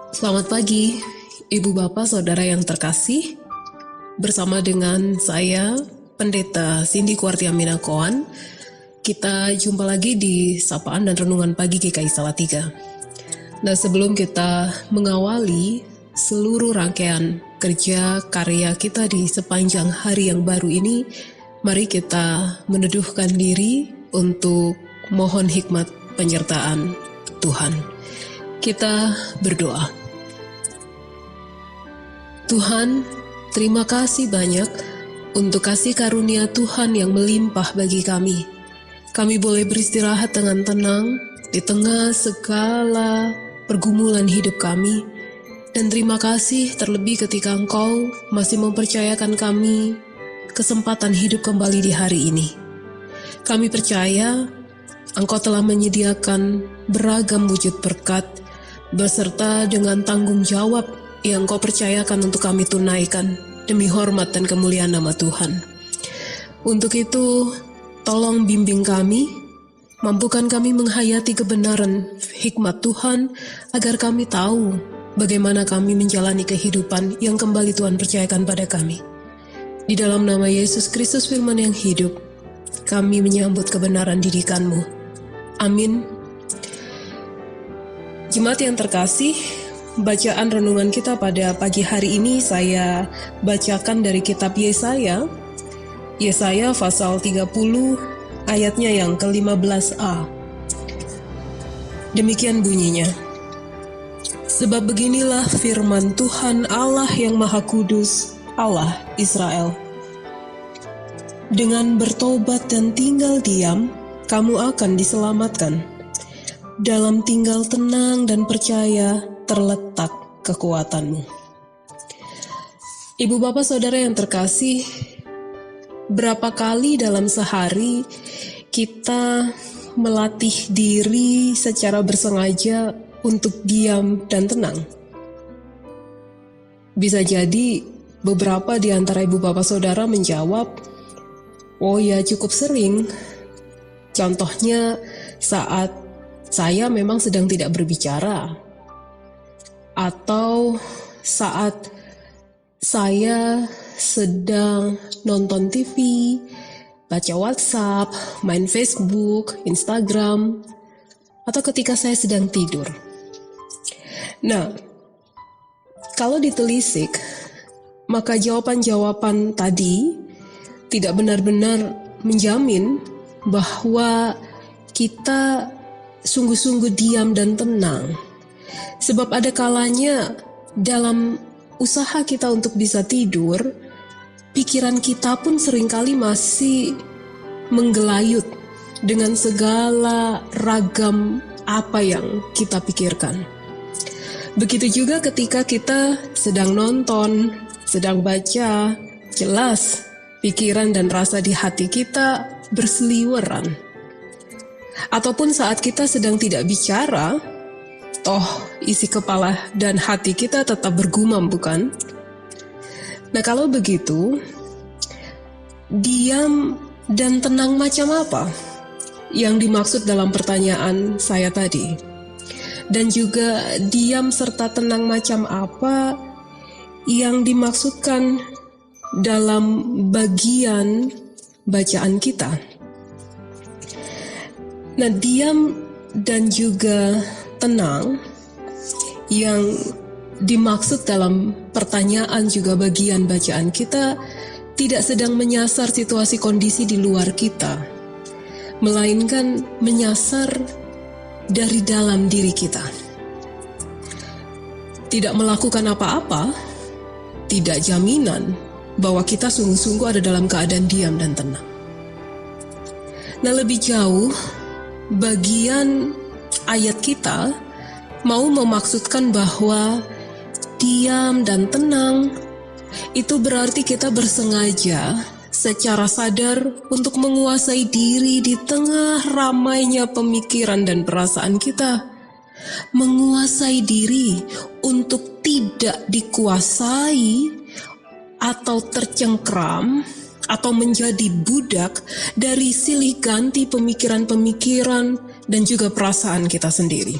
Selamat pagi, Ibu Bapak Saudara yang terkasih. Bersama dengan saya, Pendeta Cindy Kuartiamina Koan, kita jumpa lagi di Sapaan dan Renungan Pagi GKI Salatiga. Nah, sebelum kita mengawali seluruh rangkaian kerja karya kita di sepanjang hari yang baru ini, mari kita meneduhkan diri untuk mohon hikmat penyertaan Tuhan. Kita berdoa. Tuhan, terima kasih banyak untuk kasih karunia Tuhan yang melimpah bagi kami. Kami boleh beristirahat dengan tenang di tengah segala pergumulan hidup kami. Dan terima kasih terlebih ketika Engkau masih mempercayakan kami kesempatan hidup kembali di hari ini. Kami percaya Engkau telah menyediakan beragam wujud berkat beserta dengan tanggung jawab yang Kau percayakan untuk kami tunaikan demi hormat dan kemuliaan nama Tuhan. Untuk itu, tolong bimbing kami, mampukan kami menghayati kebenaran hikmat Tuhan agar kami tahu bagaimana kami menjalani kehidupan yang kembali Tuhan percayakan pada kami. Di dalam nama Yesus Kristus firman yang hidup, kami menyambut kebenaran didikan-Mu. Amin. Jemaat yang terkasih, bacaan renungan kita pada pagi hari ini saya bacakan dari kitab Yesaya pasal 30 ayatnya yang ke-15a. Demikian bunyinya. Sebab beginilah firman Tuhan Allah yang Maha Kudus, Allah Israel. Dengan bertobat dan tinggal diam, kamu akan diselamatkan. Dalam tinggal tenang dan percaya terletak kekuatanmu. Ibu bapak saudara yang terkasih, berapa kali dalam sehari kita melatih diri secara bersengaja untuk diam dan tenang? Bisa jadi beberapa di antara ibu bapak saudara menjawab, oh ya cukup sering. Contohnya saat saya memang sedang tidak berbicara, atau saat saya sedang nonton TV, baca WhatsApp, main Facebook, Instagram, atau ketika saya sedang tidur. Nah, kalau ditelisik, maka jawaban-jawaban tadi tidak benar-benar menjamin bahwa kita sungguh-sungguh diam dan tenang. Sebab ada kalanya dalam usaha kita untuk bisa tidur, pikiran kita pun seringkali masih menggelayut dengan segala ragam apa yang kita pikirkan. Begitu juga ketika kita sedang nonton, sedang baca, jelas pikiran dan rasa di hati kita berseliweran. Ataupun saat kita sedang tidak bicara, toh isi kepala dan hati kita tetap bergumam, bukan? Nah, kalau begitu, diam dan tenang macam apa yang dimaksud dalam pertanyaan saya tadi? Dan juga diam serta tenang macam apa yang dimaksudkan dalam bagian bacaan kita? Nah, diam dan juga tenang yang dimaksud dalam pertanyaan juga bagian bacaan kita tidak sedang menyasar situasi kondisi di luar kita, melainkan menyasar dari dalam diri kita. Tidak melakukan apa-apa, tidak jaminan bahwa kita sungguh-sungguh ada dalam keadaan diam dan tenang. Nah, lebih jauh, bagian ayat kita mau memaksudkan bahwa diam dan tenang itu berarti kita bersengaja secara sadar untuk menguasai diri di tengah ramainya pemikiran dan perasaan kita. Menguasai diri untuk tidak dikuasai atau tercengkram atau menjadi budak dari silih ganti pemikiran-pemikiran dan juga perasaan kita sendiri.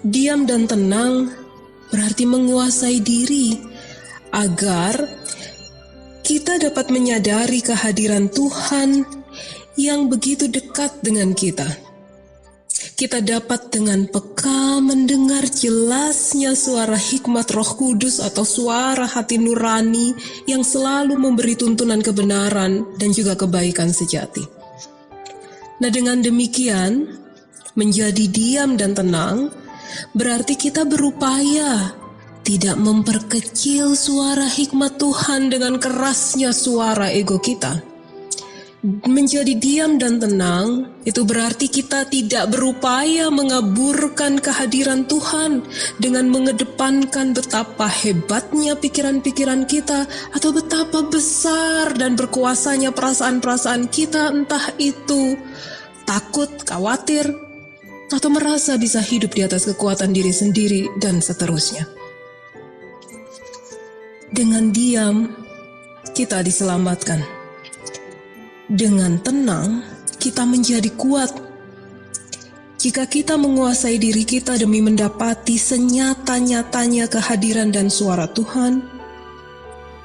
Diam dan tenang berarti menguasai diri agar kita dapat menyadari kehadiran Tuhan yang begitu dekat dengan kita. Kita dapat dengan peka mendengar jelasnya suara hikmat Roh Kudus atau suara hati nurani yang selalu memberi tuntunan kebenaran dan juga kebaikan sejati. Nah, dengan demikian, menjadi diam dan tenang berarti kita berupaya tidak memperkecil suara hikmat Tuhan dengan kerasnya suara ego kita. Menjadi diam dan tenang itu berarti kita tidak berupaya mengaburkan kehadiran Tuhan dengan mengedepankan betapa hebatnya pikiran-pikiran kita atau betapa besar dan berkuasanya perasaan-perasaan kita, entah itu takut, khawatir, atau merasa bisa hidup di atas kekuatan diri sendiri, dan seterusnya. Dengan diam, kita diselamatkan. Dengan tenang, kita menjadi kuat. Jika kita menguasai diri kita demi mendapati senyata-nyatanya kehadiran dan suara Tuhan,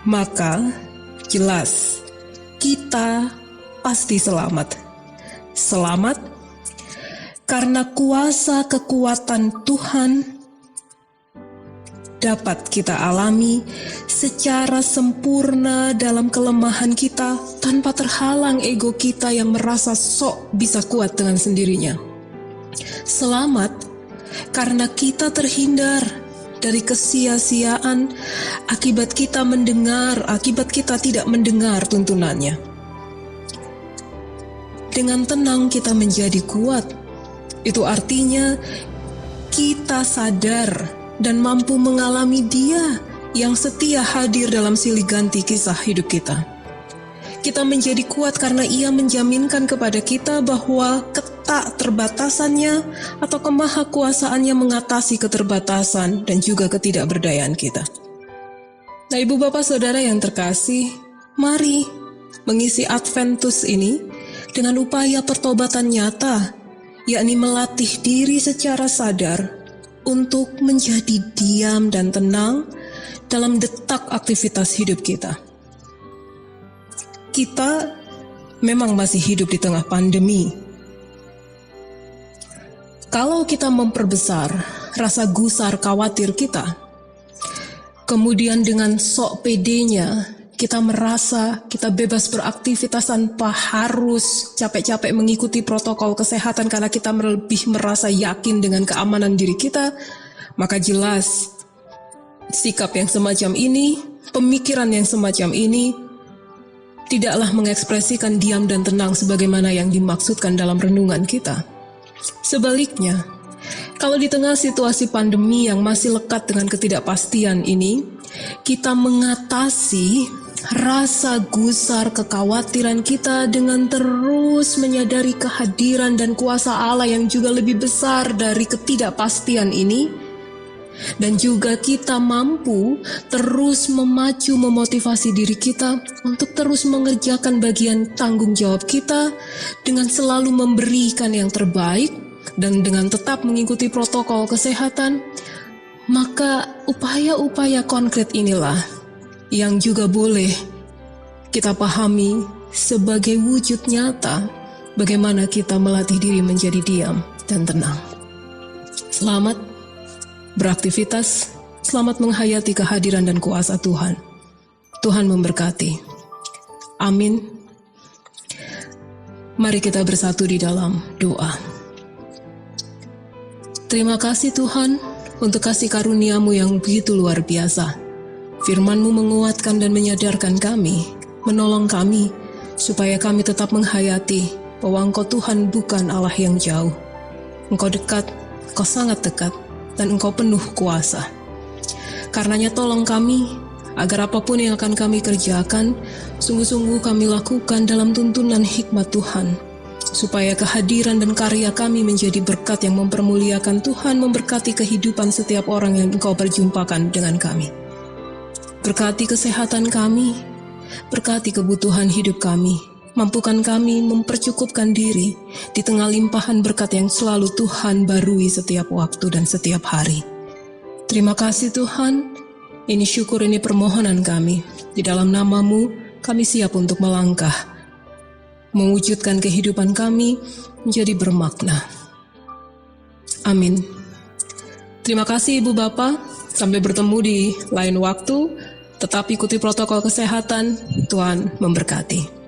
maka jelas kita pasti selamat. Selamat karena kuasa kekuatan Tuhan dapat kita alami secara sempurna dalam kelemahan kita tanpa terhalang ego kita yang merasa sok bisa kuat dengan sendirinya. Selamat karena kita terhindar dari kesia-siaan akibat kita tidak mendengar tuntunannya. Dengan tenang kita menjadi kuat. Itu artinya kita sadar dan mampu mengalami Dia yang setia hadir dalam silih ganti kisah hidup kita. Kita menjadi kuat karena Ia menjaminkan kepada kita bahwa ketak terbatasannya atau kemahakuasaannya mengatasi keterbatasan dan juga ketidakberdayaan kita. Nah, Ibu Bapak Saudara yang terkasih, mari mengisi Adventus ini dengan upaya pertobatan nyata, yakni melatih diri secara sadar untuk menjadi diam dan tenang dalam detak aktivitas hidup kita. Kita memang masih hidup di tengah pandemi. Kalau kita memperbesar rasa gusar khawatir kita, kemudian dengan sok pedenya kita merasa kita bebas beraktivitas tanpa harus capek-capek mengikuti protokol kesehatan karena kita lebih merasa yakin dengan keamanan diri kita, maka jelas sikap yang semacam ini, pemikiran yang semacam ini tidaklah mengekspresikan diam dan tenang sebagaimana yang dimaksudkan dalam renungan kita. Sebaliknya, kalau di tengah situasi pandemi yang masih lekat dengan ketidakpastian ini, kita mengatasi rasa gusar kekhawatiran kita dengan terus menyadari kehadiran dan kuasa Allah yang juga lebih besar dari ketidakpastian ini, dan juga kita mampu terus memotivasi diri kita untuk terus mengerjakan bagian tanggung jawab kita dengan selalu memberikan yang terbaik dan dengan tetap mengikuti protokol kesehatan. Maka upaya-upaya konkret inilah yang juga boleh kita pahami sebagai wujud nyata bagaimana kita melatih diri menjadi diam dan tenang. Selamat beraktivitas, selamat menghayati kehadiran dan kuasa Tuhan. Tuhan memberkati. Amin. Mari kita bersatu di dalam doa. Terima kasih Tuhan untuk kasih karunia-Mu yang begitu luar biasa. Firman-Mu menguatkan dan menyadarkan kami, menolong kami, supaya kami tetap menghayati bahwa Engkau Tuhan bukan Allah yang jauh. Engkau dekat, Engkau sangat dekat, dan Engkau penuh kuasa. Karenanya tolong kami, agar apapun yang akan kami kerjakan, sungguh-sungguh kami lakukan dalam tuntunan hikmat Tuhan, supaya kehadiran dan karya kami menjadi berkat yang mempermuliakan Tuhan, memberkati kehidupan setiap orang yang Engkau perjumpakan dengan kami. Berkati kesehatan kami, berkati kebutuhan hidup kami, Mampukan kami mempercukupkan diri di tengah limpahan berkat yang selalu Tuhan barui setiap waktu dan setiap hari. Terima kasih Tuhan, ini syukur, ini permohonan kami. Di dalam nama-Mu, kami siap untuk melangkah, mewujudkan kehidupan kami menjadi bermakna. Amin. Terima kasih Ibu Bapa, sampai bertemu di lain waktu. Tetap ikuti protokol kesehatan, Tuhan memberkati.